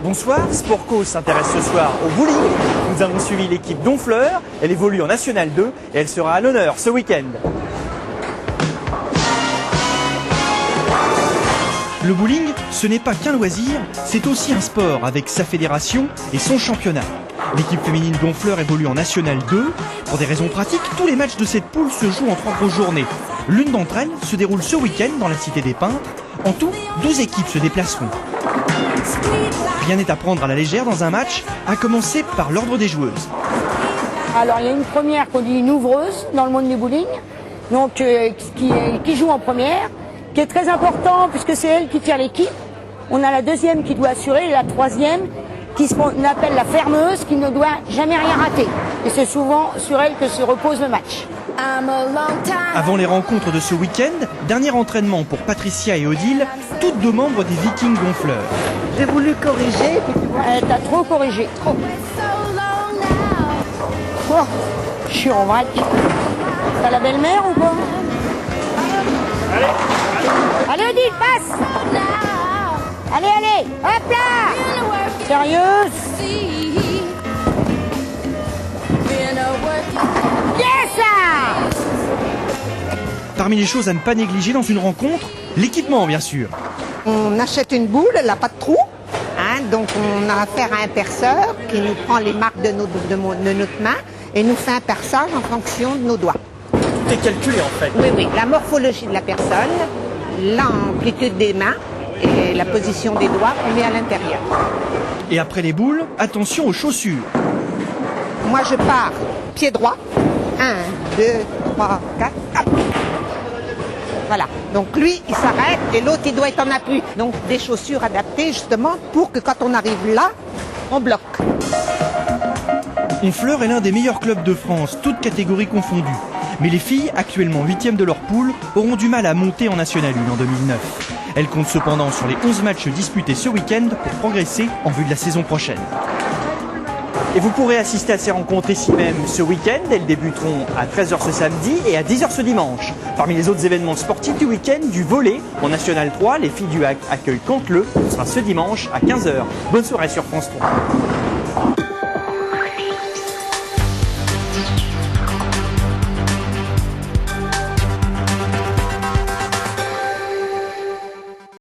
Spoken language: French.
Bonsoir, Sportco s'intéresse ce soir au bowling. Nous avons suivi l'équipe d'Honfleur. Elle évolue en National 2 et elle sera à l'honneur ce week-end. Le bowling, ce n'est pas qu'un loisir, c'est aussi un sport avec sa fédération et son championnat. L'équipe féminine d'Honfleur évolue en National 2. Pour des raisons pratiques, tous les matchs de cette poule se jouent en 3 grosses journées. L'une d'entre elles se déroule ce week-end dans la Cité des Peintres. En tout, 12 équipes se déplaceront. Rien n'est à prendre à la légère dans un match, à commencer par l'ordre des joueuses. Alors il y a une première qu'on dit une ouvreuse dans le monde du bowling, donc qui joue en première, qui est très important puisque c'est elle qui tire l'équipe. On a la deuxième qui doit assurer et la troisième qu'on appelle la fermeuse qui ne doit jamais rien rater. Et c'est souvent sur elle que se repose le match. Avant les rencontres de ce week-end, dernier entraînement pour Patricia et Odile, toutes deux membres des Vikings d'Honfleur. J'ai voulu corriger, puis tu vois, t'as trop corrigé, trop. Oh, je suis en match. T'as la belle-mère ou pas? Allez Odile, passe. Allez, allez, hop là. Sérieuse? Yes! Parmi les choses à ne pas négliger dans une rencontre, l'équipement bien sûr. On achète une boule, elle n'a pas de trou, donc on a affaire à un perceur qui nous prend les marques de notre main et nous fait un perçage en fonction de nos doigts. Tout est calculé en fait. Oui, oui, la morphologie de la personne, l'amplitude des mains et la position des doigts qu'on met à l'intérieur. Et après les boules, attention aux chaussures. Moi je pars pied droit, 1, 2, 3, 4, hop. Voilà, donc lui il s'arrête et l'autre il doit être en appui. Donc des chaussures adaptées justement pour que quand on arrive là, on bloque. Honfleur est l'un des meilleurs clubs de France, toutes catégories confondues. Mais les filles, actuellement 8e de leur poule, auront du mal à monter en National 1 en 2009. Elles comptent cependant sur les 11 matchs disputés ce week-end pour progresser en vue de la saison prochaine. Et vous pourrez assister à ces rencontres ici même ce week-end. Elles débuteront à 13h ce samedi et à 10h ce dimanche. Parmi les autres événements sportifs du week-end, du volley en National 3, les filles du HAC accueillent Canteleu. Ce sera ce dimanche à 15h. Bonne soirée sur France 3.